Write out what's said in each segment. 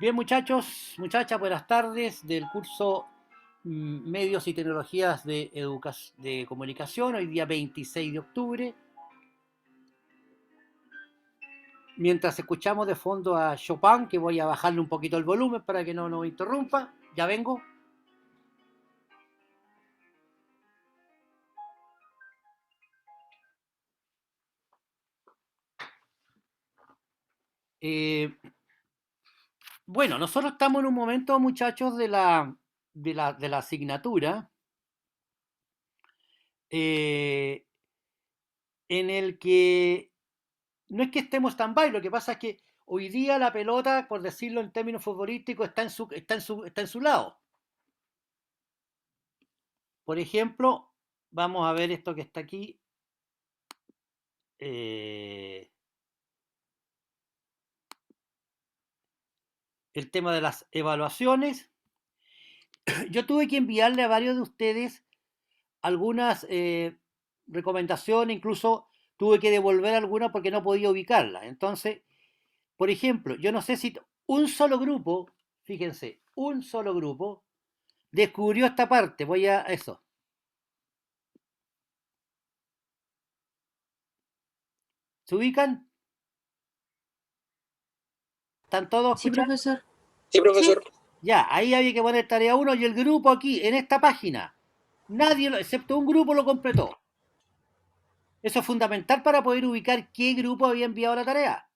Bien, muchachos, muchachas, buenas tardes del curso Medios y Tecnologías de Comunicación, hoy día 26 de octubre. Mientras escuchamos de fondo a Chopin, que voy a bajarle un poquito el volumen para que no nos interrumpa, ya vengo. Eh, bueno, nosotros estamos en un momento, muchachos, de la asignatura eh, en el que no es que estemos tan by, lo que pasa es que hoy día la pelota, por decirlo en términos futbolísticos, está en su lado. Por ejemplo, vamos a ver esto que está aquí. eh, el tema de las evaluaciones. Yo tuve que enviarle a varios de ustedes algunas recomendaciones, incluso tuve que devolver algunas porque no podía ubicarlas. Entonces, por ejemplo, yo no sé si un solo grupo, fíjense, un solo grupo descubrió esta parte. Voy a eso. ¿Se ubican? ¿Están todos Sí, escuchando? profesor. Sí, profesor. Ya, ahí había que poner tarea 1 y el grupo aquí, en esta página. Nadie, excepto un grupo, lo completó. Eso es fundamental para poder ubicar qué grupo había enviado la tarea.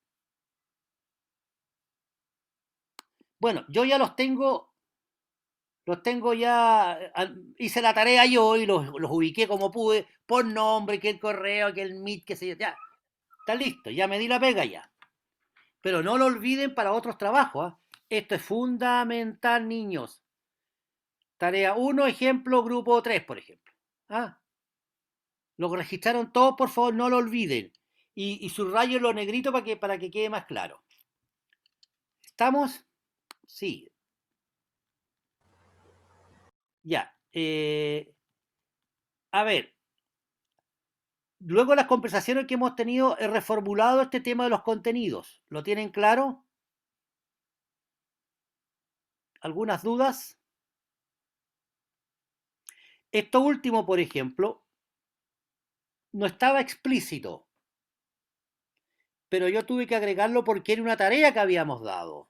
Bueno, yo ya los tengo ya, hice la tarea yo y los ubiqué como pude, por nombre, que el correo, que el meet, que sé yo, ya, está listo, ya me di la pega ya. Pero no lo olviden para otros trabajos, ¿eh? Esto es fundamental, niños. Tarea 1, ejemplo, grupo 3, por ejemplo. ¿Ah? Lo registraron todos, por favor, no lo olviden. Y subrayo lo negrito para que quede más claro. ¿Estamos? Sí. Ya. A ver, luego de las conversaciones que hemos tenido, he reformulado este tema de los contenidos. ¿Lo tienen claro? ¿Algunas dudas? Esto último, por ejemplo, no estaba explícito, pero yo tuve que agregarlo porque era una tarea que habíamos dado.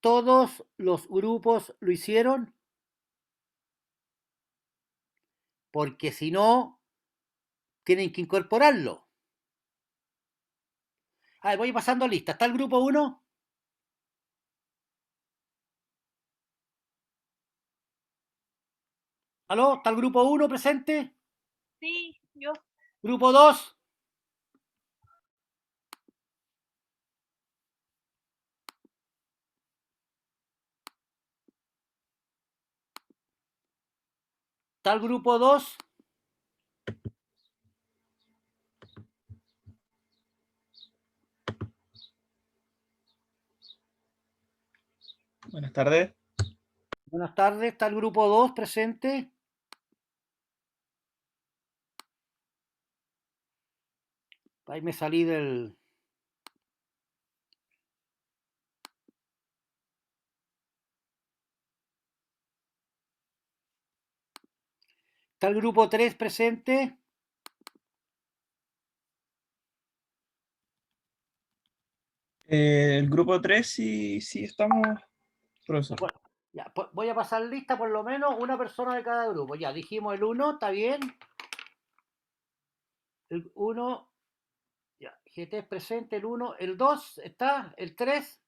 ¿Todos los grupos lo hicieron? Porque si no, tienen que incorporarlo. A ver, voy pasando lista. ¿Está el grupo 1? ¿Aló? ¿Está el grupo 1 presente? Sí, yo. ¿Grupo 2? ¿Está el grupo 2? Buenas tardes. Buenas tardes. ¿Está el grupo 2 presente? Ahí me salí del... ¿Está el grupo 3 presente? El grupo 3 sí estamos, profesor. Bueno, ya, voy a pasar lista por lo menos una persona de cada grupo. Ya, dijimos el 1, ¿está bien? El 1, ya, GT es presente, el 1, el 2, ¿está? El 3,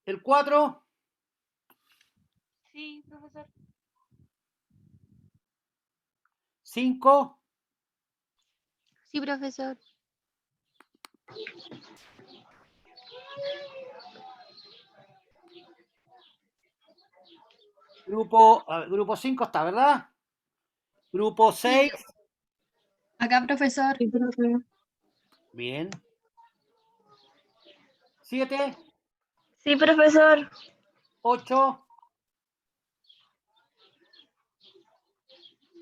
el 4, Sí, profesor. 5, Sí, profesor. grupo 5 está, ¿verdad? Grupo Sí. 6, Acá, profesor. Sí, profesor. bien. 7, Sí, profesor. 8,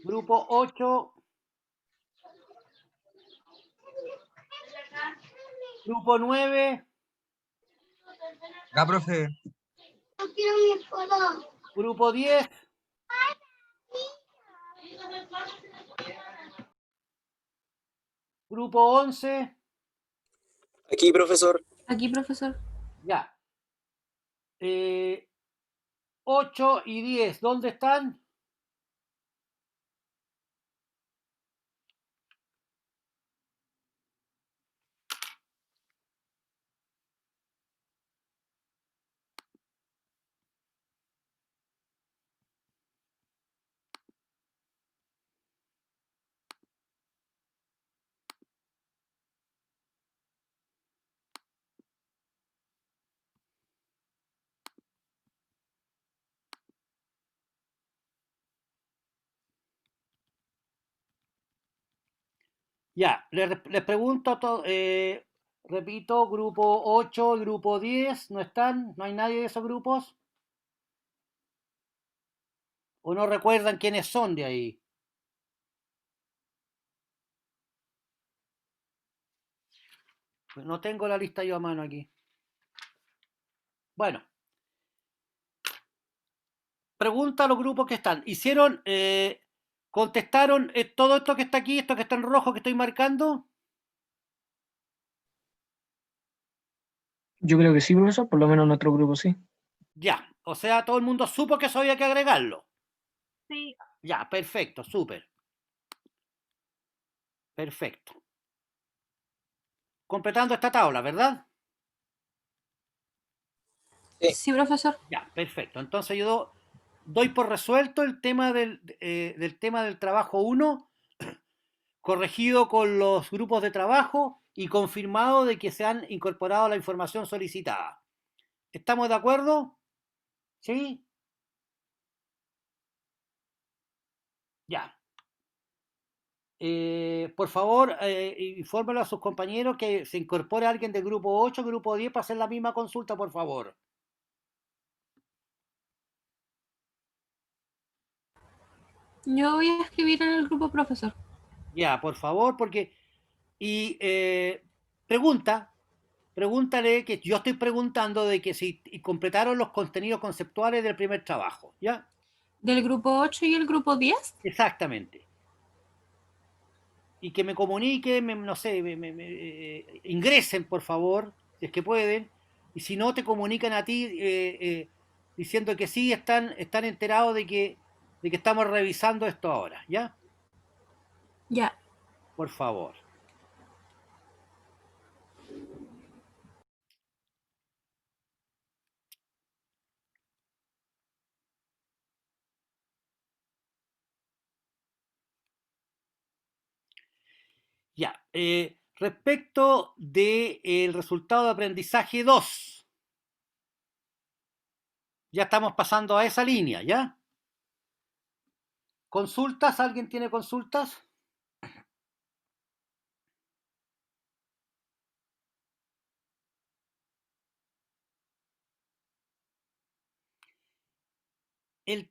grupo 8, grupo 9, Acá, profe. Grupo 10. Grupo 11. Aquí, profesor. Aquí, profesor. Ya. 8 y 10, ¿dónde están? Ya, les pregunto a todos, repito, grupo 8 y grupo 10, ¿no están? ¿No hay nadie de esos grupos? ¿O no recuerdan quiénes son de ahí? No tengo la lista yo a mano aquí. Bueno, pregunta a los grupos que están. ¿Hicieron, contestaron todo esto que está aquí, esto que está en rojo que estoy marcando? Yo creo que sí, profesor, por lo menos nuestro grupo sí. Ya, o sea, todo el mundo supo que eso había que agregarlo. Sí. Ya, perfecto, súper. Perfecto. Completando esta tabla, ¿verdad? Sí. Sí, profesor. Ya, perfecto. Entonces yo doy por resuelto el tema del tema del trabajo 1, corregido con los grupos de trabajo y confirmado de que se han incorporado la información solicitada. ¿Estamos de acuerdo? ¿Sí? Ya. Por favor, infórmelo a sus compañeros que se incorpore alguien del grupo 8, grupo 10 para hacer la misma consulta, por favor. Yo voy a escribir en el grupo, profesor. Ya, por favor, porque... Y pregúntale que yo estoy preguntando de que si completaron los contenidos conceptuales del primer trabajo, ¿ya? ¿Del grupo 8 y el grupo 10? Exactamente. Y que me comuniquen, no sé, ingresen por favor, si es que pueden, y si no te comunican a ti diciendo que sí, están enterados de que estamos revisando esto ahora, ¿ya? Ya. Por favor. Ya. Respecto del resultado de aprendizaje 2, ya estamos pasando a esa línea, ¿ya? ¿Consultas? ¿Alguien tiene consultas? El,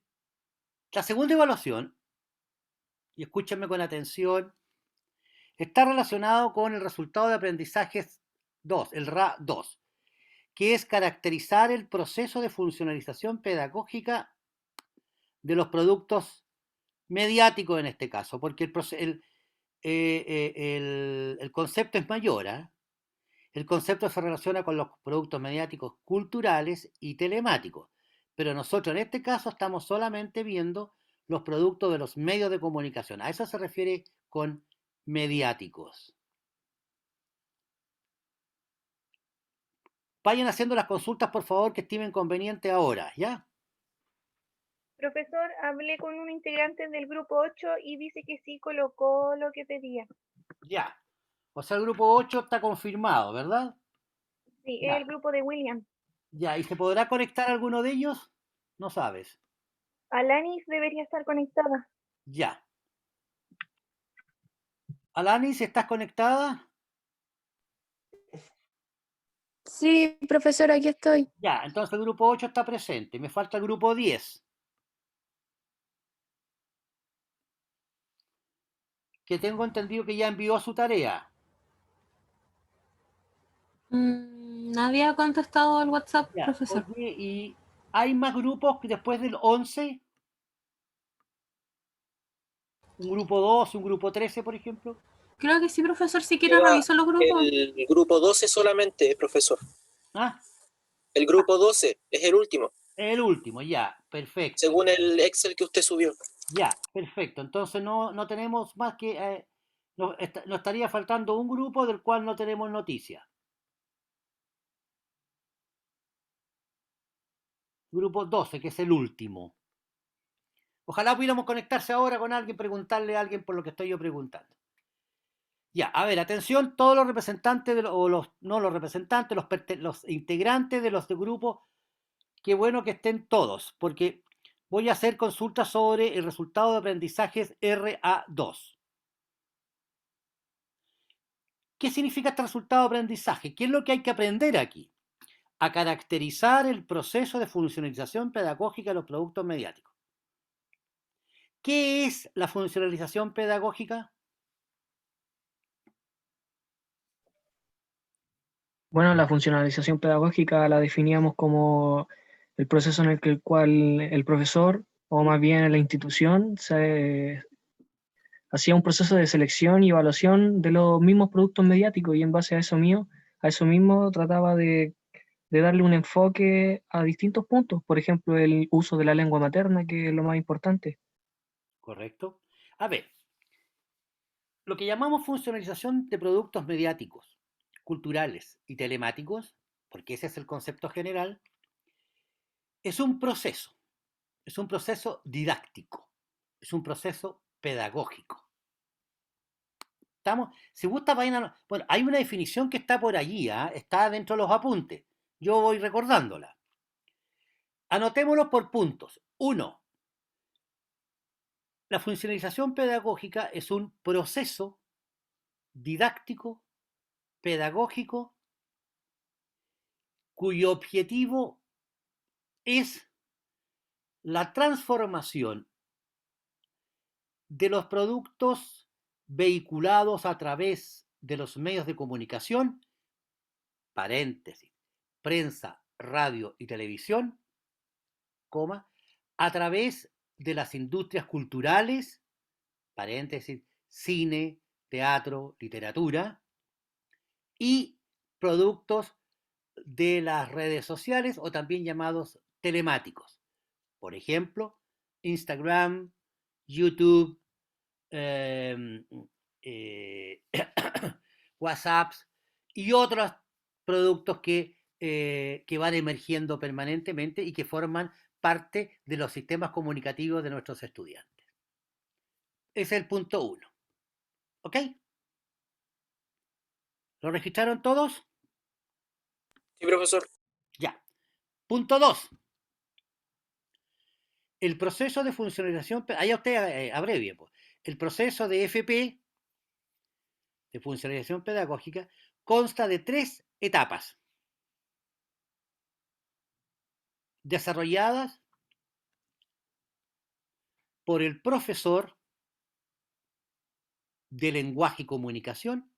la segunda evaluación, y escúchenme con atención, está relacionado con el resultado de aprendizaje 2, el RA2, que es caracterizar el proceso de funcionalización pedagógica de los productos mediáticos en este caso, porque el concepto es mayor, ¿eh? El concepto se relaciona con los productos mediáticos culturales y telemáticos, pero nosotros en este caso estamos solamente viendo los productos de los medios de comunicación. A eso se refiere con mediáticos. Vayan haciendo las consultas, por favor, que estimen conveniente ahora, ¿ya? Profesor, hablé con un integrante del grupo 8 y dice que sí colocó lo que pedía. Ya. O sea, el grupo 8 está confirmado, ¿verdad? Sí, es Ya. el grupo de William. Ya. ¿Y se podrá conectar alguno de ellos? No sabes. Alanis debería estar conectada. Ya. Alanis, ¿estás conectada? Sí, profesor, aquí estoy. Ya, entonces el grupo 8 está presente. Me falta el grupo 10, que tengo entendido que ya envió su tarea. Nadie ha contestado al WhatsApp, Ya, profesor. oye, ¿y hay más grupos que después del 11? ¿Un grupo 2, un grupo 13, por ejemplo? Creo que sí, profesor, si quiere Queda revisar los grupos. el grupo 12 solamente, profesor. Ah, El grupo 12 es el último, el último, ya, perfecto. según el Excel que usted subió. Ya, perfecto. Entonces no tenemos más que... nos estaría faltando un grupo del cual no tenemos noticia. Grupo 12, que es el último. Ojalá pudiéramos conectarse ahora con alguien, preguntarle a alguien por lo que estoy yo preguntando. Ya, a ver, atención, todos los representantes, no los representantes, los integrantes de los grupos, qué bueno que estén todos, porque voy a hacer consultas sobre el resultado de aprendizajes RA2. ¿Qué significa este resultado de aprendizaje? ¿Qué es lo que hay que aprender aquí? A caracterizar el proceso de funcionalización pedagógica de los productos mediáticos. ¿Qué es la funcionalización pedagógica? Bueno, la funcionalización pedagógica la definíamos como el proceso en el cual el profesor, o más bien la institución, hacía un proceso de selección y evaluación de los mismos productos mediáticos y en base a eso mismo trataba de darle un enfoque a distintos puntos, por ejemplo, el uso de la lengua materna, que es lo más importante. Correcto. A ver, lo que llamamos funcionalización de productos mediáticos, culturales y telemáticos, porque ese es el concepto general, es un proceso didáctico, es un proceso pedagógico. ¿Estamos? Si gusta, bueno, hay una definición que está por allí, ¿eh? Está dentro de los apuntes. Yo voy recordándola. Anotémoslo por puntos. 1. La funcionalización pedagógica es un proceso didáctico, pedagógico, cuyo objetivo es la transformación de los productos vehiculados a través de los medios de comunicación, paréntesis, prensa, radio y televisión, coma, a través de las industrias culturales, paréntesis, cine, teatro, literatura, y productos de las redes sociales o también llamados telemáticos. Por ejemplo, Instagram, YouTube, eh, eh, WhatsApp y otros productos que van emergiendo permanentemente y que forman parte de los sistemas comunicativos de nuestros estudiantes. Ese es el punto 1. ¿Ok? ¿Lo registraron todos? Sí, profesor. Ya. Punto 2. El proceso de funcionalización, allá usted abrevie, pues. El proceso de FP, de funcionalización pedagógica, consta de 3 etapas desarrolladas por el profesor de lenguaje y comunicación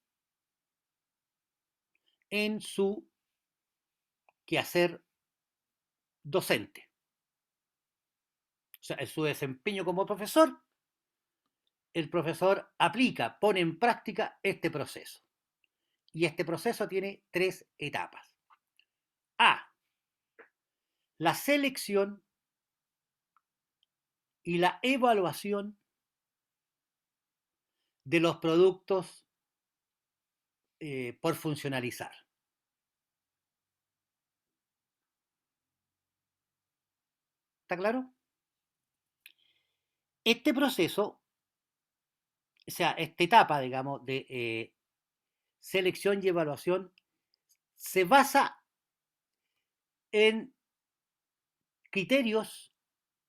en su quehacer docente. O sea, en su desempeño como profesor, el profesor aplica, pone en práctica este proceso. Y este proceso tiene 3 etapas. A. La selección y la evaluación de los productos por funcionalizar. ¿Está claro? Este proceso, o sea, esta etapa, digamos, de selección y evaluación, se basa en criterios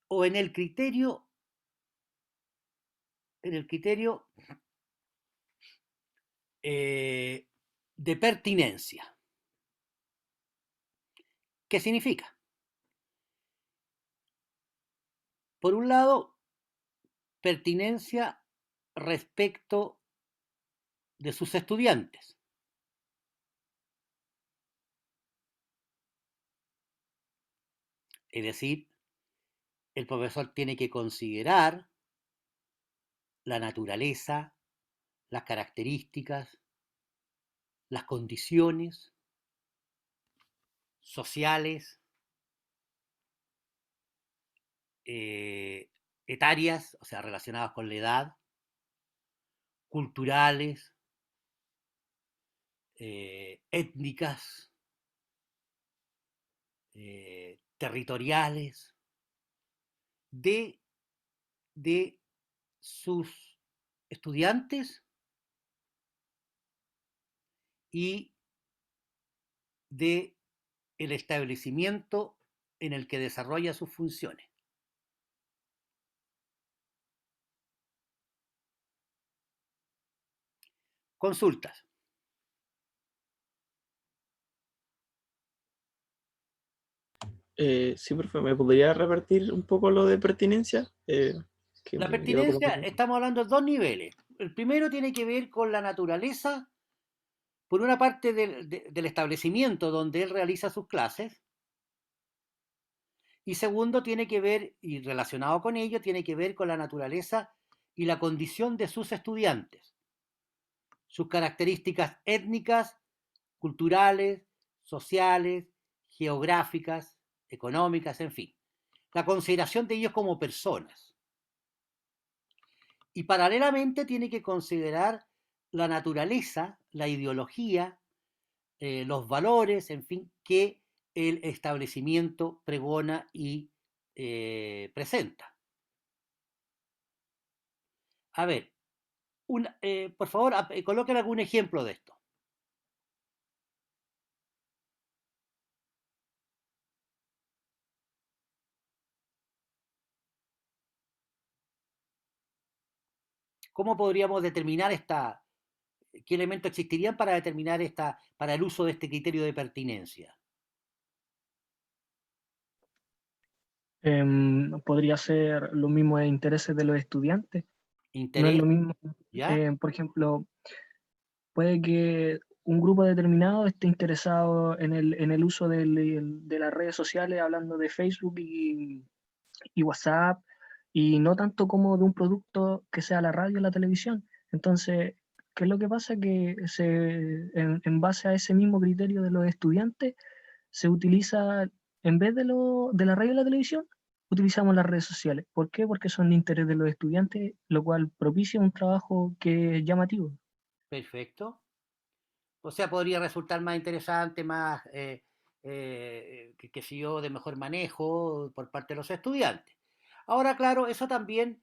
o en el criterio de pertinencia. ¿Qué significa? Por un lado, pertinencia respecto de sus estudiantes. Es decir, el profesor tiene que considerar la naturaleza, las características, las condiciones sociales, etarias, o sea, relacionadas con la edad, culturales, étnicas, territoriales, de, de sus estudiantes y de el establecimiento en el que desarrolla sus funciones. Consultas. Sí, profe, ¿me podría repetir un poco lo de pertinencia? Que La me iba por un pertinencia, poco. estamos hablando de dos niveles. El primero tiene que ver con la naturaleza, por una parte del establecimiento donde él realiza sus clases, y segundo tiene que ver, y relacionado con ello, tiene que ver con la naturaleza y la condición de sus estudiantes, sus características étnicas, culturales, sociales, geográficas, económicas, en fin. La consideración de ellos como personas. Y paralelamente tiene que considerar la naturaleza, la ideología, los valores, en fin, que el establecimiento pregona y presenta. A ver, por favor, coloquen algún ejemplo de esto. ¿Cómo podríamos determinar qué elementos existirían para determinar para el uso de este criterio de pertinencia? Podría ser lo mismo de intereses de los estudiantes. No es Interés, lo mismo, ¿ya? por ejemplo, puede que un grupo determinado esté interesado en el uso de las redes sociales, hablando de Facebook y WhatsApp, y no tanto como de un producto que sea la radio o la televisión. Entonces, ¿qué es lo que pasa? Que en base a ese mismo criterio de los estudiantes, se utiliza, en vez de la radio y la televisión, utilizamos las redes sociales. ¿Por qué? Porque son de interés de los estudiantes, lo cual propicia un trabajo que es llamativo. Perfecto. O sea, podría resultar más interesante, más, qué sé yo, de mejor manejo por parte de los estudiantes. Ahora, claro, eso también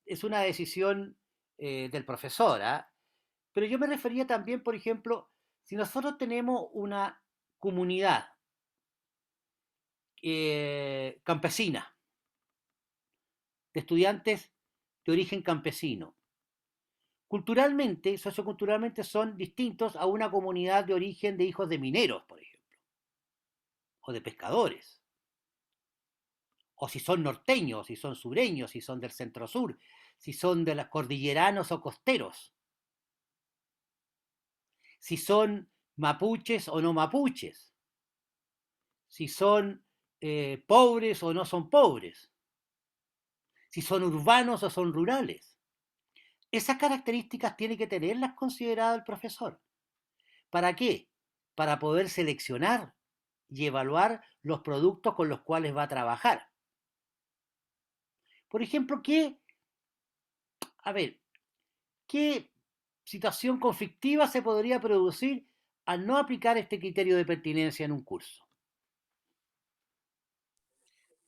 es una decisión del profesor, ¿ah? Pero yo me refería también, por ejemplo, si nosotros tenemos una comunidad campesina, de estudiantes de origen campesino, culturalmente, socioculturalmente son distintos a una comunidad de origen de hijos de mineros, por ejemplo, o de pescadores, o si son norteños, si son sureños, si son del centro sur, si son de los cordilleranos o costeros, si son mapuches o no mapuches, si son pobres o no son pobres, si son urbanos o son rurales. Esas características tiene que tenerlas considerado el profesor. ¿Para qué? Para poder seleccionar y evaluar los productos con los cuales va a trabajar. Por ejemplo, a ver, ¿qué situación conflictiva se podría producir al no aplicar este criterio de pertinencia en un curso?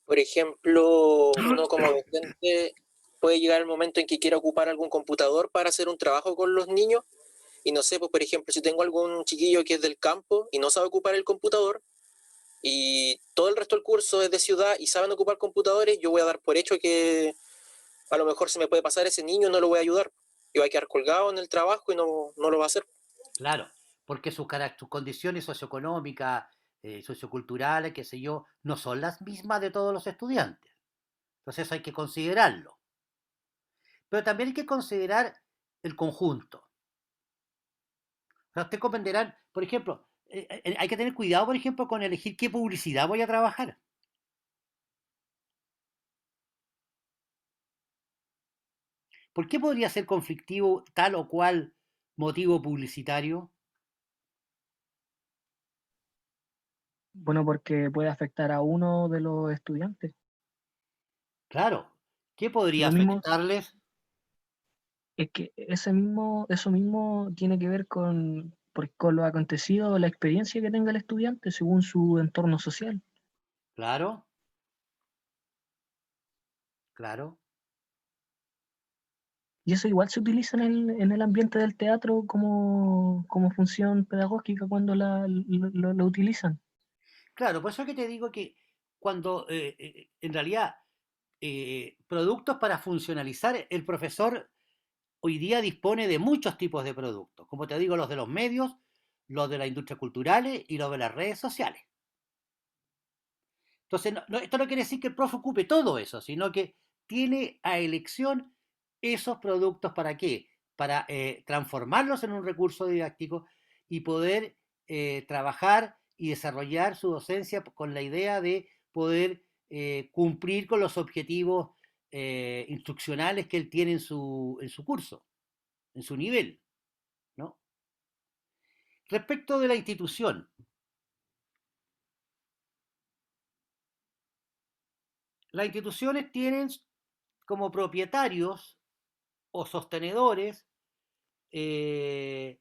Por ejemplo, uno como docente puede llegar el momento en que quiera ocupar algún computador para hacer un trabajo con los niños. Y no sé, pues por ejemplo, si tengo algún chiquillo que es del campo y no sabe ocupar el computador, y todo el resto del curso es de ciudad y saben ocupar computadores, yo voy a dar por hecho que a lo mejor se me puede pasar ese niño y no lo voy a ayudar. Y va a quedar colgado en el trabajo y no lo va a hacer. Claro, porque sus condiciones socioeconómicas, socioculturales, qué sé yo, no son las mismas de todos los estudiantes. Entonces eso hay que considerarlo. Pero también hay que considerar el conjunto. O sea, usted comprenderán, por ejemplo, hay que tener cuidado, por ejemplo, con elegir qué publicidad voy a trabajar. ¿Por qué podría ser conflictivo tal o cual motivo publicitario? Bueno, porque puede afectar a uno de los estudiantes. Claro, ¿qué podría Lo mismo afectarles? es que eso mismo tiene que ver con lo acontecido, la experiencia que tenga el estudiante según su entorno social. Claro, claro. Y eso igual se utiliza en el ambiente del teatro como función pedagógica cuando lo utilizan. Claro, por eso es que te digo que cuando en realidad productos para funcionalizar, el profesor hoy día dispone de muchos tipos de productos, como te digo, los de los medios, los de las industrias culturales y los de las redes sociales. Entonces, esto no quiere decir que el profe ocupe todo eso, sino que tiene a elección esos productos para qué? Para transformarlos en un recurso didáctico y poder trabajar y desarrollar su docencia con la idea de poder cumplir con los objetivos instruccionales que él tiene en su curso, en su nivel, ¿no? Respecto de la institución, las instituciones tienen como propietarios o sostenedores eh,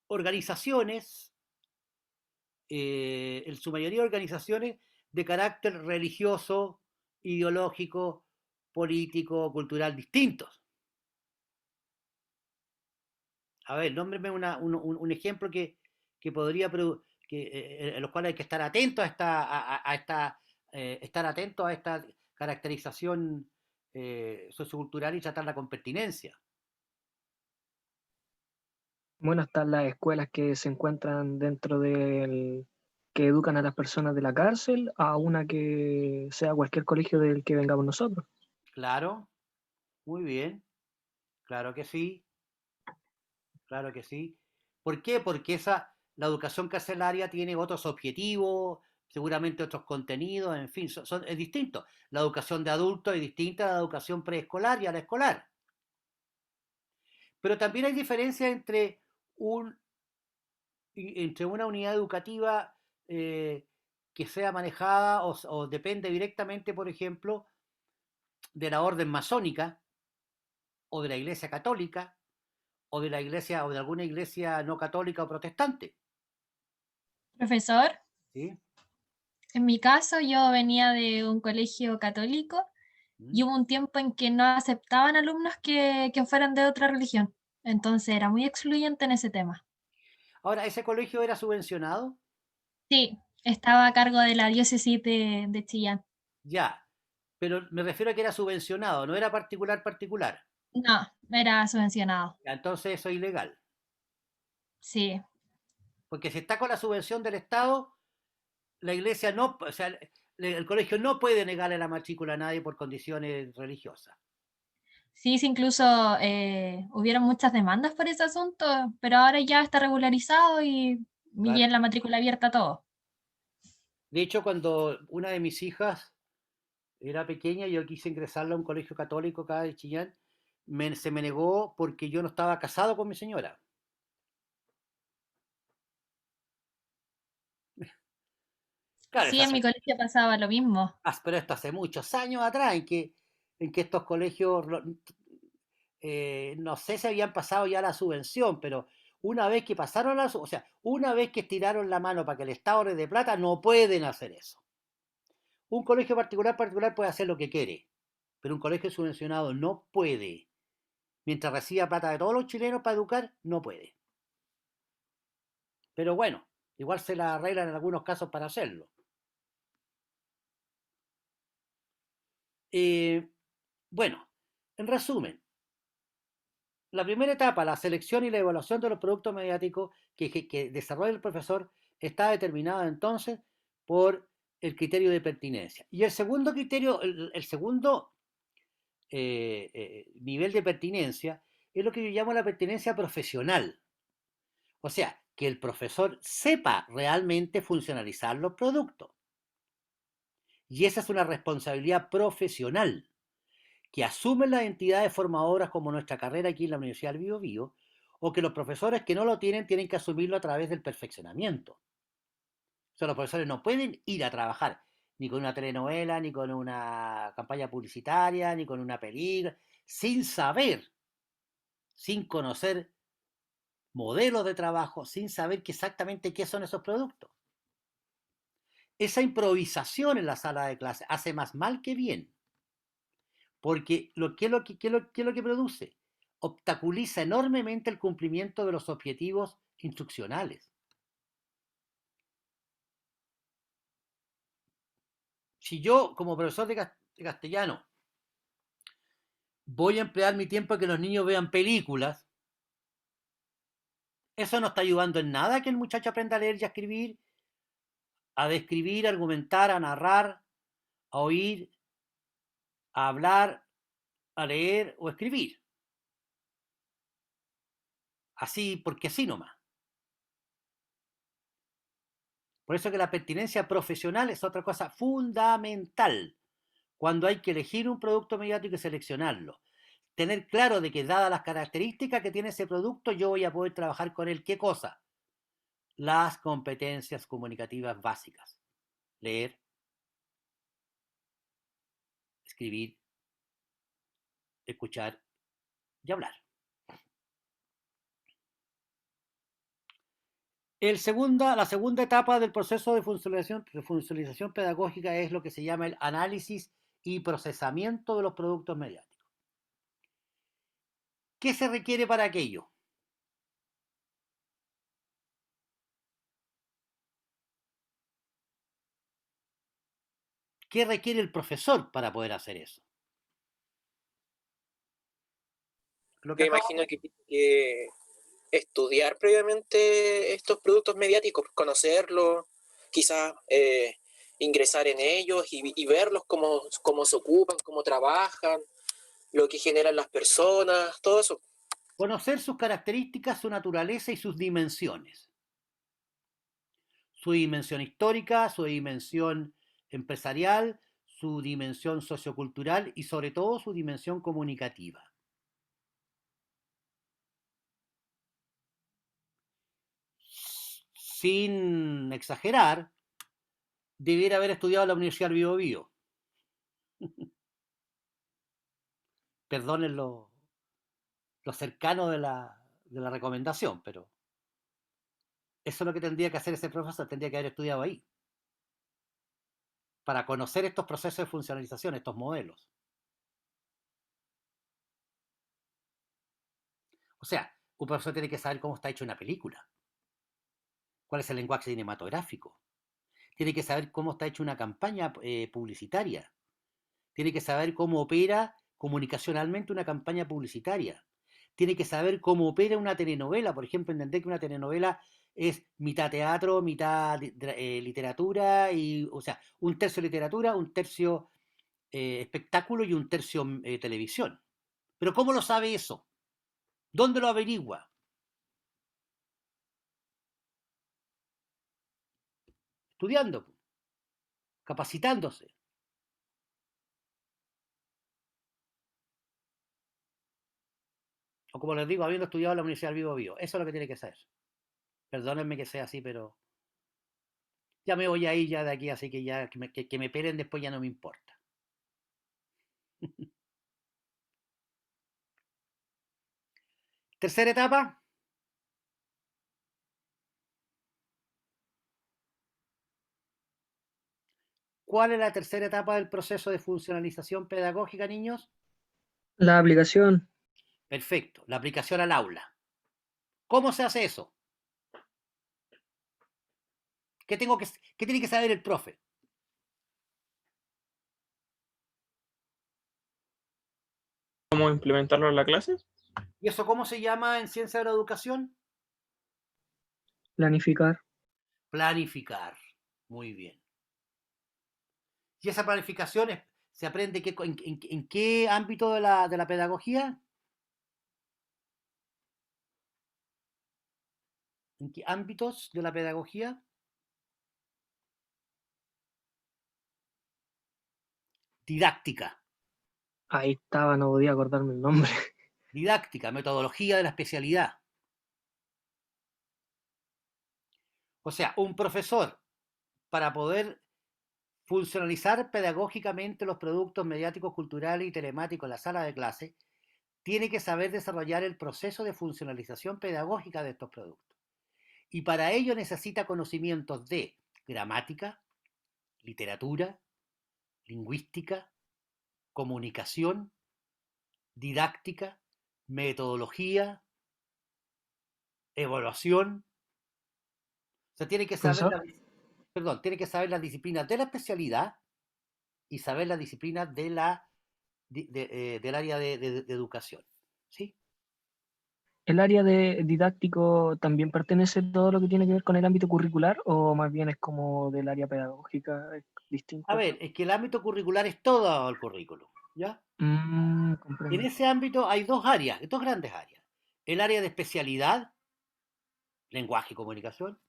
organizaciones, en su mayoría organizaciones de carácter religioso, ideológico, político, cultural distintos. A ver, nómbreme un ejemplo que podría, en los cuales hay que estar atentos estar atento a esta caracterización sociocultural y tratarla con pertinencia. Bueno, están las escuelas que se encuentran que educan a las personas de la cárcel, a una que sea cualquier colegio del que vengamos nosotros. Claro, muy bien, claro que sí, claro que sí. ¿Por qué? Porque la educación carcelaria tiene otros objetivos, seguramente otros contenidos, en fin, es distinto. La educación de adultos es distinta a la educación preescolar y a la escolar. Pero también hay diferencias entre una unidad educativa que sea manejada o depende directamente, por ejemplo, de la orden masónica o de la iglesia católica o de la iglesia o de alguna iglesia no católica o protestante. Profesor, ¿Sí? en mi caso yo venía de un colegio católico y ¿Mm? hubo un tiempo en que no aceptaban alumnos que fueran de otra religión. Entonces era muy excluyente en ese tema. Ahora, ¿ese colegio era subvencionado? Sí, estaba a cargo de la diócesis de Chillán. Ya, pero me refiero a que era subvencionado, no era particular particular. No, era subvencionado. Ya, entonces eso es ilegal. Sí, Porque si está con la subvención del Estado, la iglesia no, o sea, el colegio no puede negarle la matrícula a nadie por condiciones religiosas. sí, sí, incluso hubieron muchas demandas por ese asunto, pero ahora ya está regularizado y Claro. en la matrícula abierta todo. De hecho, cuando una de mis hijas era pequeña, yo quise ingresarla a un colegio católico acá de Chillán, se me negó porque yo no estaba casado con mi señora. Claro, Sí, en mi colegio pasaba lo mismo. pero esto hace muchos años atrás, en que estos colegios, no sé si habían pasado ya la subvención, pero una vez que pasaron o sea, una vez que estiraron la mano para que el Estado les dé plata, no pueden hacer eso. Un colegio particular puede hacer lo que quiere, pero un colegio subvencionado no puede. Mientras reciba plata de todos los chilenos para educar, no puede. Pero bueno, igual se la arreglan en algunos casos para hacerlo. Eh, bueno, en resumen, la primera etapa, la selección y la evaluación de los productos mediáticos que desarrolla el profesor, está determinada entonces por el criterio de pertinencia. Y el segundo criterio, el segundo nivel de pertinencia es lo que yo llamo la pertinencia profesional. O sea, que el profesor sepa realmente funcionalizar los productos. Y esa es una responsabilidad profesional que asumen las entidades formadoras como nuestra carrera aquí en la Universidad del Biobío, o que los profesores que no lo tienen tienen que asumirlo a través del perfeccionamiento. O sea, los profesores no pueden ir a trabajar ni con una telenovela, ni con una campaña publicitaria, ni con una película, sin saber, sin conocer modelos de trabajo, sin saber exactamente qué son esos productos. Esa improvisación en la sala de clase hace más mal que bien, porque ¿qué es lo que produce? Obstaculiza enormemente el cumplimiento de los objetivos instruccionales. Si yo, como profesor de castellano, voy a emplear mi tiempo a que los niños vean películas, eso no está ayudando en nada a que el muchacho aprenda a leer y a escribir, a describir, a argumentar, a narrar, a oír, a hablar, a leer o escribir. Así, porque así nomás. Por eso que la pertinencia profesional es otra cosa fundamental cuando hay que elegir un producto mediático y seleccionarlo. Tener claro de que dadas las características que tiene ese producto, yo voy a poder trabajar con él. ¿Qué cosa? Las competencias comunicativas básicas. Leer, escribir, escuchar y hablar. La segunda etapa del proceso de funcionalización pedagógica es lo que se llama el análisis y procesamiento de los productos mediáticos. ¿Qué se requiere para aquello? ¿Qué requiere el profesor para poder hacer eso? Lo que Yo imagino que tiene que estudiar previamente estos productos mediáticos, conocerlos, quizás ingresar en ellos y verlos cómo se ocupan, cómo trabajan, lo que generan las personas, todo eso. conocer sus características, su naturaleza y sus dimensiones. Su dimensión histórica, su dimensión empresarial, su dimensión sociocultural y sobre todo su dimensión comunicativa. Sin exagerar, debiera haber estudiado en la Universidad del Biobío. Perdonen lo cercano de la recomendación, pero eso es lo que tendría que hacer ese profesor, tendría que haber estudiado ahí, para conocer estos procesos de funcionalización, estos modelos. O sea, un profesor tiene que saber cómo está hecha una película, cuál es el lenguaje cinematográfico, tiene que saber cómo está hecha una campaña publicitaria, tiene que saber cómo opera comunicacionalmente una campaña publicitaria, tiene que saber cómo opera una telenovela, por ejemplo, entender que una telenovela es mitad teatro, mitad literatura, o sea, un tercio literatura, un tercio espectáculo y un tercio televisión. Pero ¿cómo lo sabe eso? ¿Dónde lo averigua? Estudiando, capacitándose. O como les digo, habiendo estudiado en la Universidad del Biobío. Eso es lo que tiene que ser. Perdónenme que sea así, pero ya me voy a ir ya de aquí, así que ya que me pelen después ya no me importa. Tercera etapa. ¿Cuál es la tercera etapa del proceso de funcionalización pedagógica, niños? La aplicación. Perfecto, la aplicación al aula. ¿Cómo se hace eso? ¿Qué tiene que saber el profe? ¿Cómo implementarlo en la clase? ¿Y eso cómo se llama en ciencia de la educación? Planificar. Planificar. Muy bien. ¿Y esa planificación se aprende en qué ámbito de la pedagogía? ¿En qué ámbitos de la pedagogía? Didáctica. Ahí estaba, no podía acordarme el nombre. Didáctica, metodología de la especialidad. O sea, un profesor, para poder funcionalizar pedagógicamente los productos mediáticos, culturales y telemáticos en la sala de clase, tiene que saber desarrollar el proceso de funcionalización pedagógica de estos productos. Y para ello necesita conocimientos de gramática, literatura, lingüística, comunicación, didáctica, metodología, evaluación. O sea, tiene que saber, Profesor, tiene que saber las disciplinas de la especialidad y saber las disciplinas de del área de educación. ¿Sí? ¿el área de didáctico también pertenece a todo lo que tiene que ver con el ámbito curricular o más bien es como del área pedagógica, es A distinto? ver, es que el ámbito curricular es todo el currículum, ¿ya? En Comprendo. ese ámbito hay dos áreas, dos grandes áreas. El área de especialidad, lenguaje y comunicación,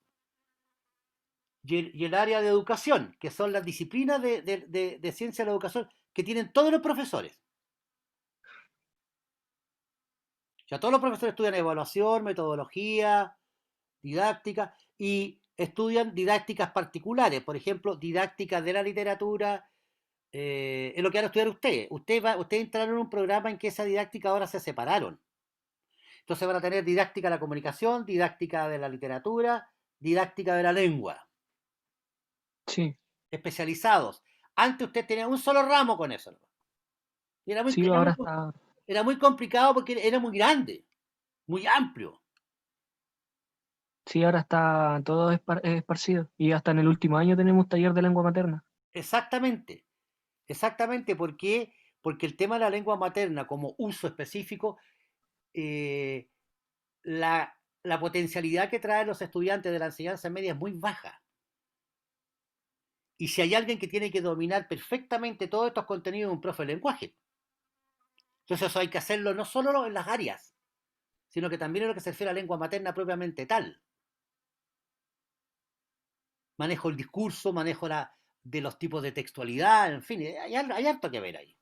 y el área de educación, que son las disciplinas de ciencia de la educación que tienen todos los profesores. O sea, todos los profesores estudian evaluación, metodología, didáctica y estudian didácticas particulares, por ejemplo, didáctica de la literatura, es lo que van a estudiar ustedes. Ustedes entraron en un programa en que esa didáctica ahora se separaron. Entonces van a tener didáctica de la comunicación, didáctica de la literatura, didáctica de la lengua, Sí, especializados. Antes usted tenía un solo ramo con eso, ¿no? Y sí, ahora está, era muy complicado porque era muy grande, muy amplio. sí, ahora está todo esparcido. Y hasta en el último año tenemos taller de lengua materna. Exactamente, exactamente. ¿Por qué? Porque el tema de la lengua materna como uso específico, eh, la potencialidad que traen los estudiantes de la enseñanza media es muy baja. Y si hay alguien que tiene que dominar perfectamente todos estos contenidos, es un profe de lenguaje. Entonces eso hay que hacerlo no solo en las áreas, sino que también en lo que se refiere a la lengua materna propiamente tal. Manejo el discurso, manejo de los tipos de textualidad, en fin, hay harto que ver ahí.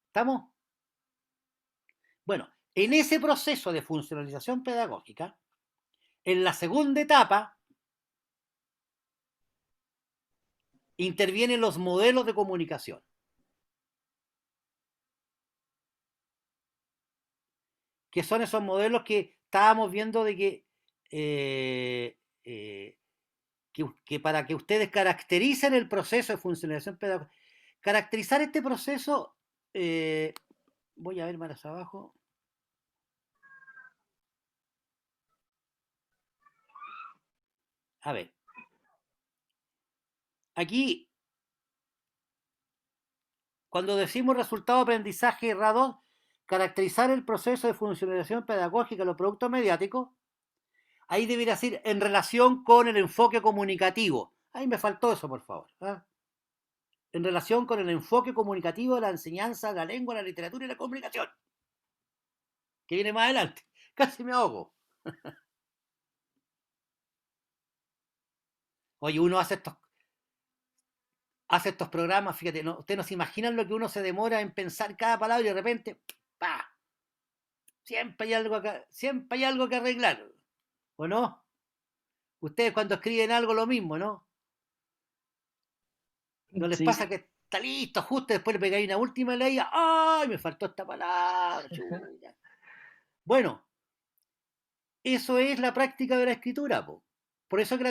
¿Estamos? Bueno, en ese proceso de funcionalización pedagógica, en la segunda etapa, intervienen los modelos de comunicación. Que son esos modelos que estábamos viendo de que para que ustedes caractericen el proceso de funcionalización pedagógica, caracterizar este proceso, voy a ver más abajo. A ver, aquí, cuando decimos resultado de aprendizaje RA2, caracterizar el proceso de funcionalización pedagógica de los productos mediáticos, ahí debería decir en relación con el enfoque comunicativo. Ahí me faltó eso, por favor. ¿Ah? En relación con el enfoque comunicativo de la enseñanza de la lengua, la literatura y la comunicación. Que viene más adelante. Casi me ahogo. Oye, uno hace estos programas, fíjate, no, ustedes no se imaginan lo que uno se demora en pensar cada palabra y de repente, ¡pa! Siempre hay algo que arreglar, ¿o no? Ustedes cuando escriben algo lo mismo, ¿no? ¿No les Sí, pasa que está listo, justo después le pegáis una última ley? ¡Ay, me faltó esta palabra! Chuya. Bueno, eso es la práctica de la escritura, po. Por eso que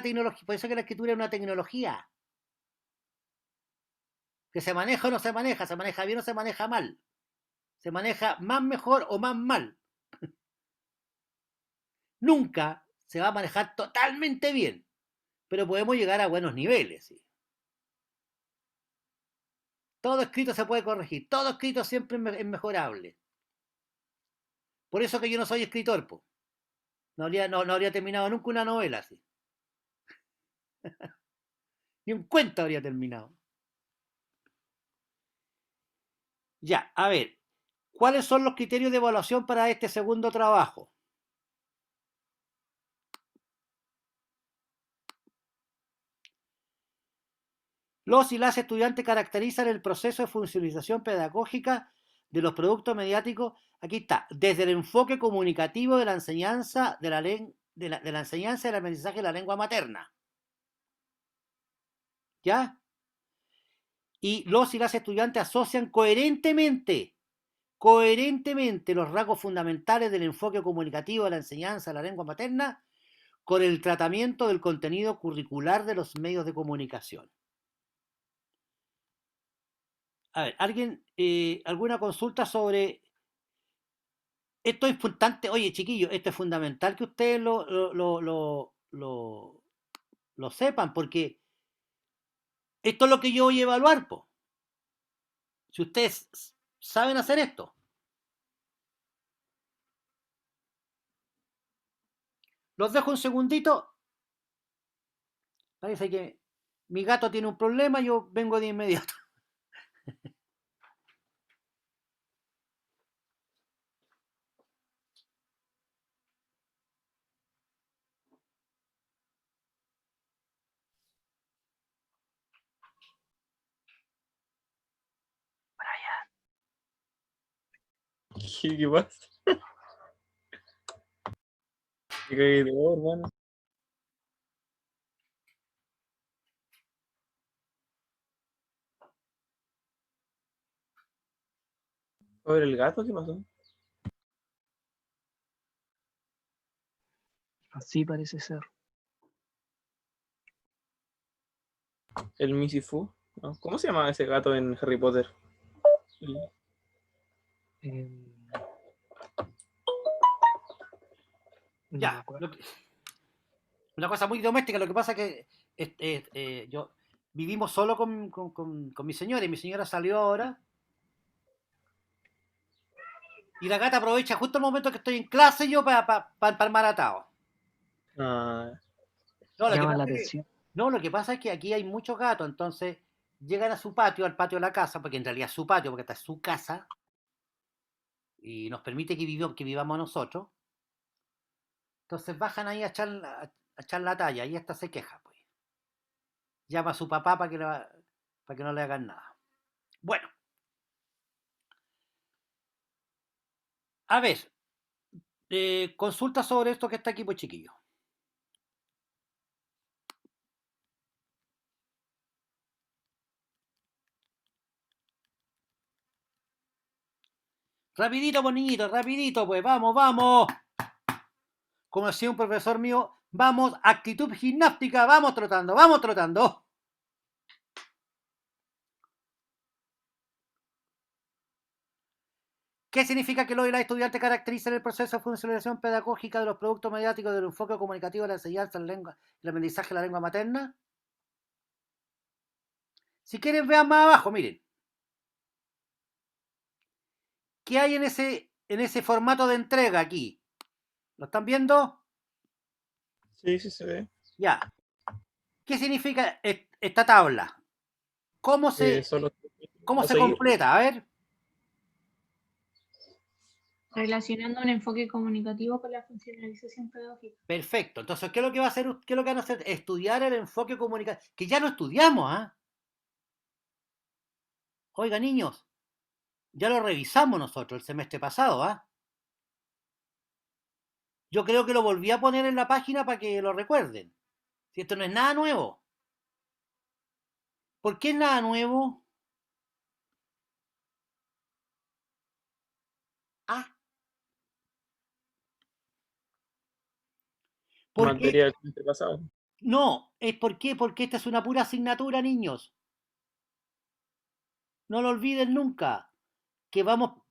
por eso que la escritura es una tecnología. Que se maneja o no se maneja bien o se maneja mal. Se maneja más mejor o más mal. Nunca se va a manejar totalmente bien, pero podemos llegar a buenos niveles. ¿Sí? Todo escrito se puede corregir, todo escrito siempre es mejorable. Por eso que yo no soy escritor, po. No habría terminado nunca una novela así. Ni un cuento habría terminado. Ya, a ver, ¿cuáles son los criterios de evaluación para este segundo trabajo? Los y las estudiantes caracterizan el proceso de funcionalización pedagógica de los productos mediáticos. Aquí está, desde el enfoque comunicativo de la enseñanza de la enseñanza y el aprendizaje de la lengua materna. ¿Ya? Y los y las estudiantes asocian coherentemente los rasgos fundamentales del enfoque comunicativo de la enseñanza de la lengua materna con el tratamiento del contenido curricular de los medios de comunicación. A ver, ¿alguien, alguna consulta sobre esto? Es importante, oye chiquillos, esto es fundamental que ustedes lo sepan, porque esto es lo que yo voy a evaluar, po. Si ustedes saben hacer esto. Los dejo un segundito. Parece que mi gato tiene un problema, yo vengo de inmediato. ¿Qué pasa? ¿Qué cagué de vos, hermano? A ver, ¿el gato qué pasó? Así parece ser. El Misifu, ¿no? ¿Cómo se llama ese gato en Harry Potter? No me Ya, acuerdo. una cosa muy doméstica, lo que pasa es que yo vivimos solo con mi señora, y mi señora salió ahora, y la gata aprovecha justo el momento que estoy en clase yo para armar atado. Ah, No, Llama la atención. lo que pasa es que aquí hay muchos gatos, entonces llegan a su patio, al patio de la casa, porque en realidad es su patio, porque esta es su casa, y nos permite que vivamos nosotros. Entonces bajan ahí a echar la talla, y esta se queja, pues. Llama a su papá para que no le hagan nada. Bueno, a ver, consulta sobre esto que está aquí, pues chiquillo. Rapidito, pues niñito, rapidito, pues, vamos. Como decía un profesor mío, vamos, actitud gimnástica, vamos trotando. ¿Qué significa que los y las estudiantes caracterizan el proceso de funcionalización pedagógica de los productos mediáticos del enfoque comunicativo de la enseñanza de la lengua, el aprendizaje de la lengua materna? Si quieren, vean más abajo, miren. ¿Qué hay en ese formato de entrega aquí? ¿Lo están viendo? sí, sí se ve. Ya. ¿Qué significa esta tabla? ¿Cómo se Solo a se seguir. completa? A ver. Relacionando un enfoque comunicativo con la funcionalización pedagógica. Perfecto. Entonces, ¿qué es lo que va a hacer? ¿Qué es lo que van a hacer? Estudiar el enfoque comunicativo. Que ya lo estudiamos, ¿ah? Oiga, niños, ya lo revisamos nosotros el semestre pasado, ¿ah? Yo creo que lo volví a poner en la página para que lo recuerden. Si esto no es nada nuevo. ¿Por qué es nada nuevo? Ah. ¿Por qué? Materia del semestre pasado. No, es porque esta es una pura asignatura, niños. No lo olviden nunca. Que vamos,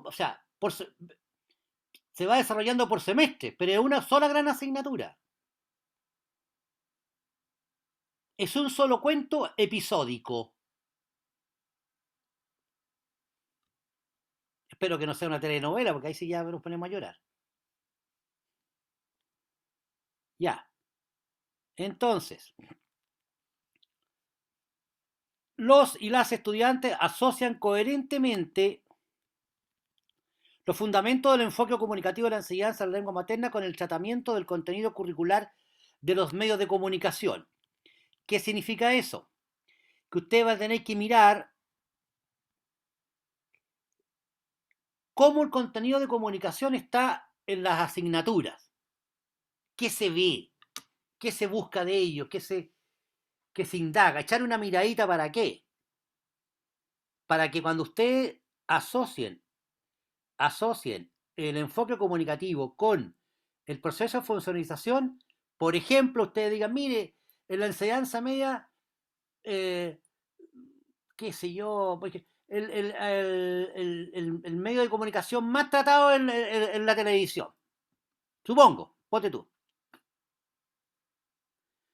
o sea, se va desarrollando por semestre, pero es una sola gran asignatura. Es un solo cuento episódico. Espero que no sea una telenovela, porque ahí sí ya nos ponemos a llorar. Ya. Entonces, los y las estudiantes asocian coherentemente los fundamentos del enfoque comunicativo de la enseñanza de la lengua materna con el tratamiento del contenido curricular de los medios de comunicación. ¿Qué significa eso? que usted va a tener que mirar cómo el contenido de comunicación está en las asignaturas. ¿Qué se ve? ¿Qué se busca de ellos? ¿Qué se indaga? ¿Echar una miradita para qué? Para que cuando ustedes asocien el enfoque comunicativo con el proceso de funcionalización, por ejemplo, ustedes digan, mire, en la enseñanza media, qué sé yo, el medio de comunicación más tratado en la televisión. Supongo, ponte tú.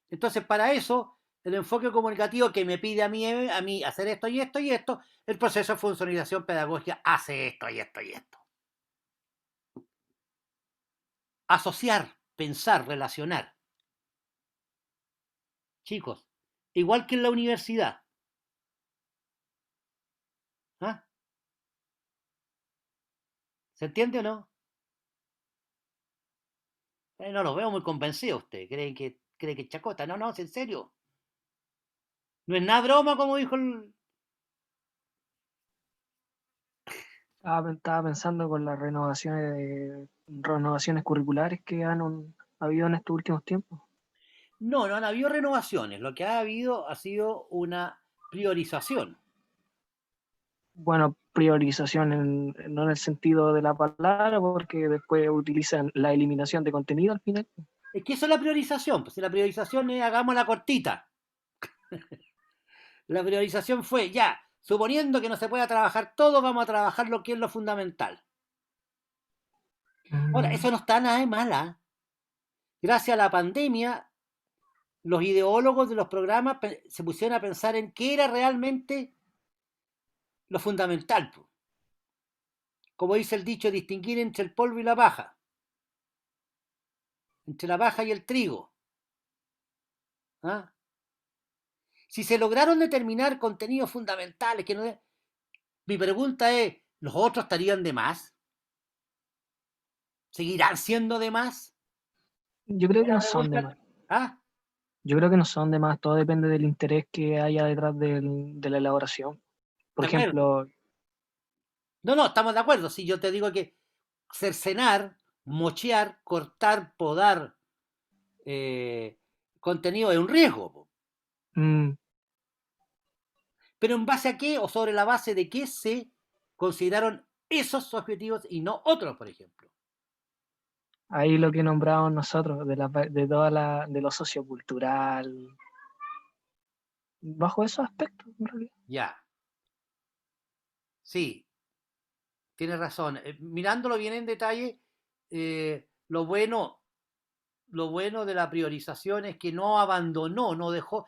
Entonces, para eso, el enfoque comunicativo que me pide a mí hacer esto y esto y esto, el proceso de funcionalización pedagógica hace esto y esto y esto. Asociar, pensar, relacionar. Chicos, igual que en la universidad. ¿Ah? ¿Se entiende o no? No los veo muy convencidos ustedes. ¿Creen que es chacota? No, es en serio. No es nada broma, como dijo el... Estaba pensando con las renovaciones curriculares que han habido en estos últimos tiempos. No han habido renovaciones. Lo que ha habido ha sido una priorización. Bueno, priorización no en el sentido de la palabra, porque después utilizan la eliminación de contenido al final. Es que eso es la priorización. Pues si la priorización es hagámosla cortita. La priorización fue, ya, suponiendo que no se pueda trabajar todo, vamos a trabajar lo que es lo fundamental. Ahora, eso no está nada de mala. Gracias a la pandemia, los ideólogos de los programas se pusieron a pensar en qué era realmente lo fundamental. Como dice el dicho, distinguir entre el polvo y la paja. Entre la paja y el trigo. ¿Ah? Si se lograron determinar contenidos fundamentales, mi pregunta es, ¿los otros estarían de más? ¿Seguirán siendo de más? Yo creo que no son de más. ¿Ah? Yo creo que no son de más. Todo depende del interés que haya detrás de la elaboración. Por ejemplo, No, estamos de acuerdo. Si yo te digo que cercenar, mochear, cortar, podar contenido es un riesgo. Pero ¿en base a qué o sobre la base de qué se consideraron esos objetivos y no otros, por ejemplo? ahí lo que nombramos nosotros, de lo sociocultural, bajo esos aspectos, en realidad. Ya. Sí, tienes razón. Mirándolo bien en detalle, lo bueno de la priorización es que no abandonó, no dejó,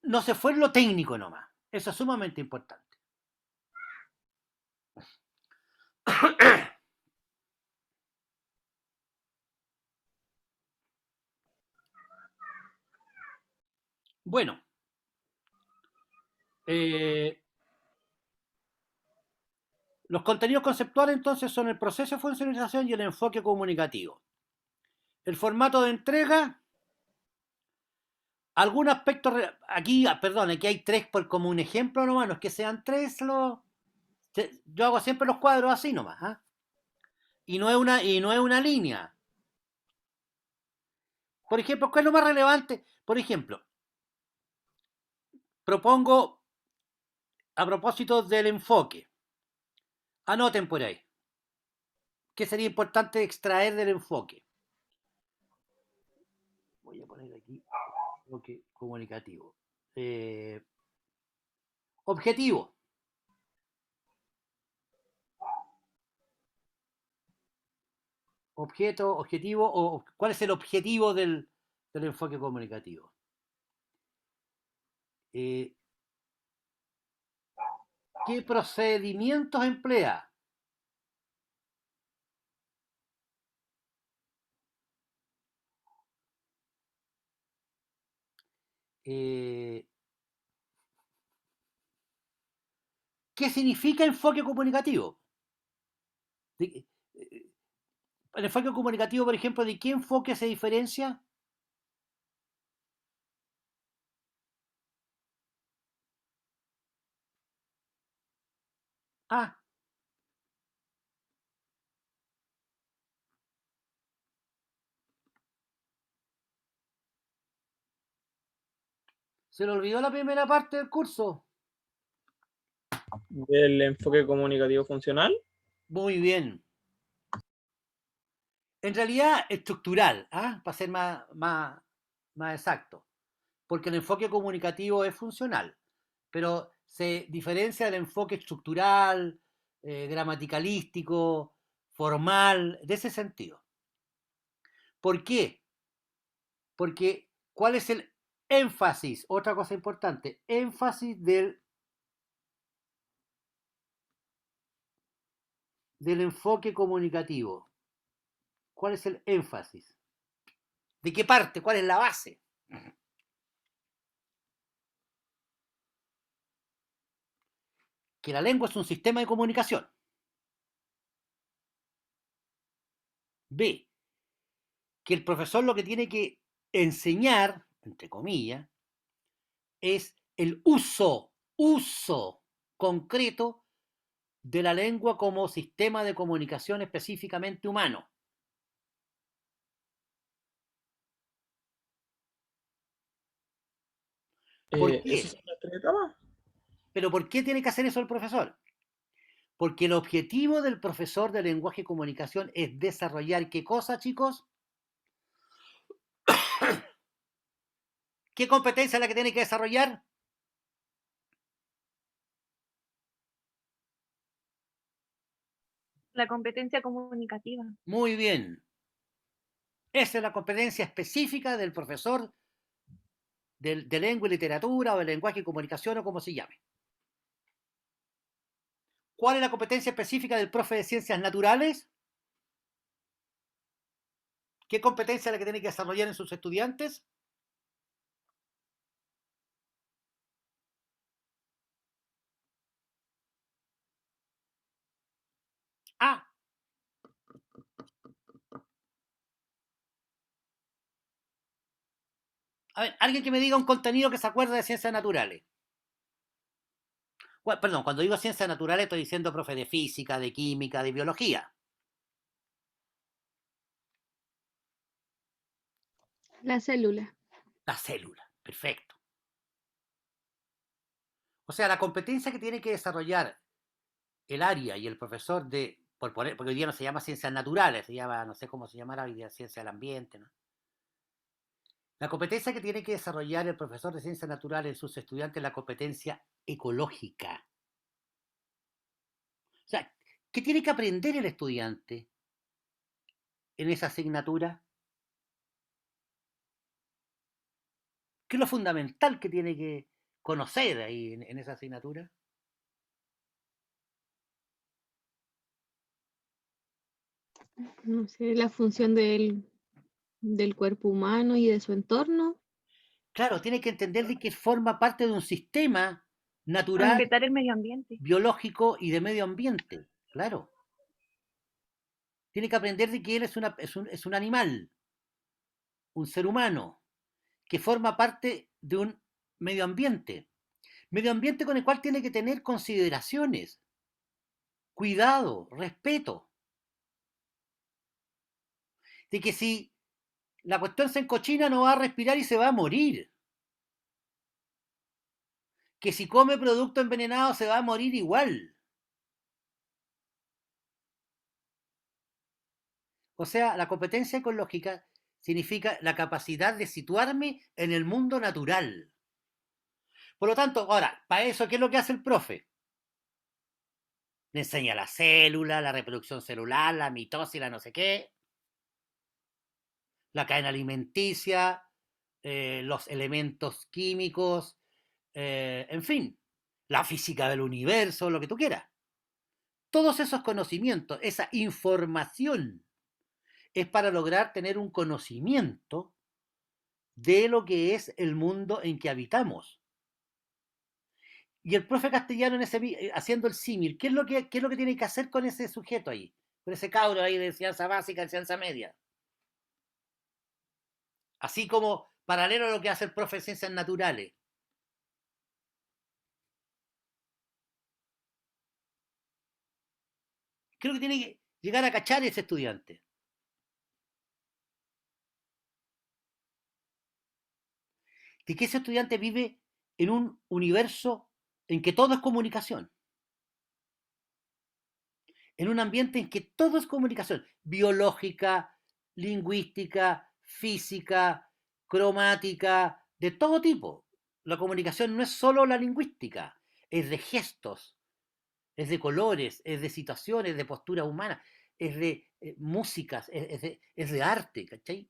no se fue en lo técnico nomás. Eso es sumamente importante. Bueno, los contenidos conceptuales entonces son el proceso de funcionalización y el enfoque comunicativo. El formato de entrega, algún aspecto, aquí hay tres como un ejemplo nomás, no es que sean tres, yo hago siempre los cuadros así nomás, ¿eh? Y no es una línea. Por ejemplo, ¿qué es lo más relevante? Por ejemplo, propongo a propósito del enfoque. Anoten por ahí. ¿Qué sería importante extraer del enfoque? Voy a poner aquí enfoque comunicativo. Objetivo. Objetivo, o ¿cuál es el objetivo del enfoque comunicativo? ¿Qué procedimientos emplea? ¿Qué significa enfoque comunicativo? El enfoque comunicativo, por ejemplo, ¿de qué enfoque se diferencia? Ah, se le olvidó la primera parte del curso. Del enfoque comunicativo funcional. Muy bien. En realidad, estructural, ¿ah? Para ser más exacto. Porque el enfoque comunicativo es funcional, pero se diferencia del enfoque estructural, gramaticalístico, formal, de ese sentido. ¿Por qué? Porque, ¿cuál es el énfasis? Otra cosa importante, énfasis del enfoque comunicativo. ¿Cuál es el énfasis? ¿De qué parte? ¿Cuál es la base? Que la lengua es un sistema de comunicación. B, que el profesor lo que tiene que enseñar, entre comillas, es el uso concreto de la lengua como sistema de comunicación específicamente humano. ¿Por ¿Eso qué? son las 3 etapas? ¿Pero por qué tiene que hacer eso el profesor? Porque el objetivo del profesor de lenguaje y comunicación es desarrollar ¿qué cosa, chicos? ¿Qué competencia es la que tiene que desarrollar? La competencia comunicativa. Muy bien. Esa es la competencia específica del profesor de lengua y literatura o de lenguaje y comunicación o como se llame. ¿Cuál es la competencia específica del profe de ciencias naturales? ¿Qué competencia es la que tiene que desarrollar en sus estudiantes? Ah, a ver, alguien que me diga un contenido que se acuerde de ciencias naturales. Bueno, perdón, cuando digo ciencias naturales estoy diciendo profe de física, de química, de biología. La célula. La célula, perfecto. O sea, la competencia que tiene que desarrollar el área y el profesor porque hoy día no se llama ciencias naturales, se llama, no sé cómo se llamará hoy día, ciencia del ambiente, ¿no? La competencia que tiene que desarrollar el profesor de ciencias naturales en sus estudiantes es la competencia ecológica. O sea, ¿qué tiene que aprender el estudiante en esa asignatura? ¿Qué es lo fundamental que tiene que conocer ahí en esa asignatura? No sé, la función del cuerpo humano y de su entorno. Claro, tiene que entender de que forma parte de un sistema natural, Respetar el medio ambiente. biológico y de medio ambiente. Claro. Tiene que aprender de que él es un animal, un ser humano, que forma parte de un medio ambiente. Medio ambiente con el cual tiene que tener consideraciones, cuidado, respeto. De que si la cuestión se encochina no va a respirar y se va a morir. Que si come producto envenenado se va a morir igual. O sea, la competencia ecológica significa la capacidad de situarme en el mundo natural. Por lo tanto, ahora, para eso, ¿qué es lo que hace el profe? Le enseña la célula, la reproducción celular, la mitosis, la no sé qué, la cadena alimenticia, los elementos químicos, en fin, la física del universo, lo que tú quieras. Todos esos conocimientos, esa información, es para lograr tener un conocimiento de lo que es el mundo en que habitamos. Y el profe castellano haciendo el símil, ¿qué es lo que tiene que hacer con ese sujeto ahí? Con ese cabro ahí de enseñanza básica, enseñanza media. Así como paralelo a lo que hace el profe de ciencias naturales. Creo que tiene que llegar a cachar ese estudiante. De que ese estudiante vive en un universo en que todo es comunicación. En un ambiente en que todo es comunicación. Biológica, lingüística, física, cromática, de todo tipo. La comunicación no es solo la lingüística, es de gestos, es de colores, es de situaciones, de postura humana, es de músicas, es de arte, ¿cachai?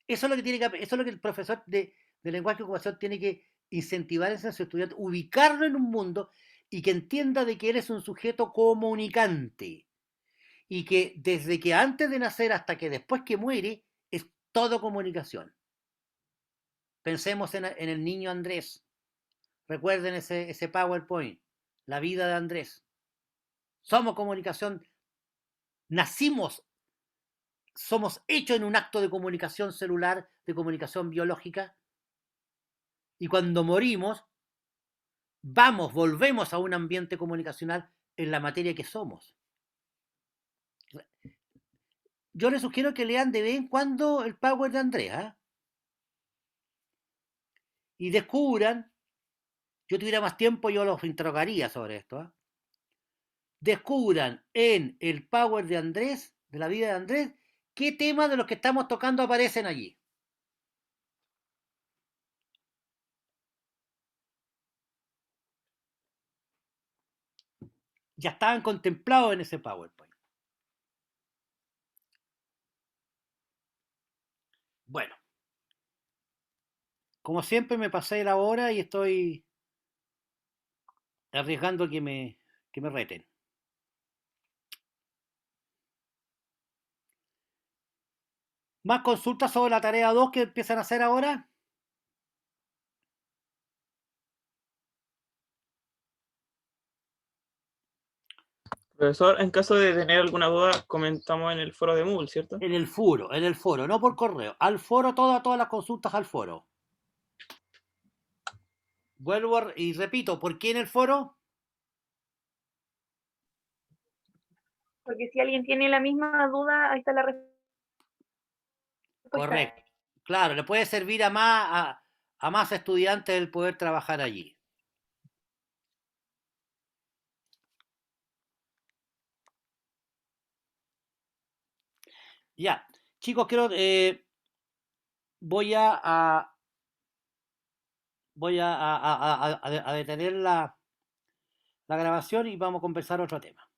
Eso es lo que tiene que, eso es lo que el profesor de lenguaje y ocupación tiene que incentivar en su estudiante, ubicarlo en un mundo y que entienda de que eres un sujeto comunicante y que desde que antes de nacer hasta que después que muere es todo comunicación. Pensemos en el niño Andrés. Recuerden ese PowerPoint, la vida de Andrés. Somos comunicación, nacimos, somos hechos en un acto de comunicación celular, de comunicación biológica, y cuando morimos, volvemos a un ambiente comunicacional en la materia que somos. Yo les sugiero que lean de vez en cuando el Power de Andrea y descubran, yo tuviera más tiempo, yo los interrogaría sobre esto, descubran en el Power de Andrés, de la vida de Andrés, qué temas de los que estamos tocando aparecen allí. Ya estaban contemplados en ese PowerPoint. Bueno, como siempre me pasé la hora y estoy arriesgando que me reten. ¿Más consultas sobre la tarea 2 que empiezan a hacer ahora? Profesor, en caso de tener alguna duda, comentamos en el foro de Moodle, ¿cierto? En el foro, no por correo. Al foro, todas las consultas al foro. Vuelvo y repito, ¿por qué en el foro? Porque si alguien tiene la misma duda, ahí está la respuesta. Correcto. Claro, le puede servir a más estudiantes el poder trabajar allí. Ya, chicos, voy a detener la grabación y vamos a conversar otro tema.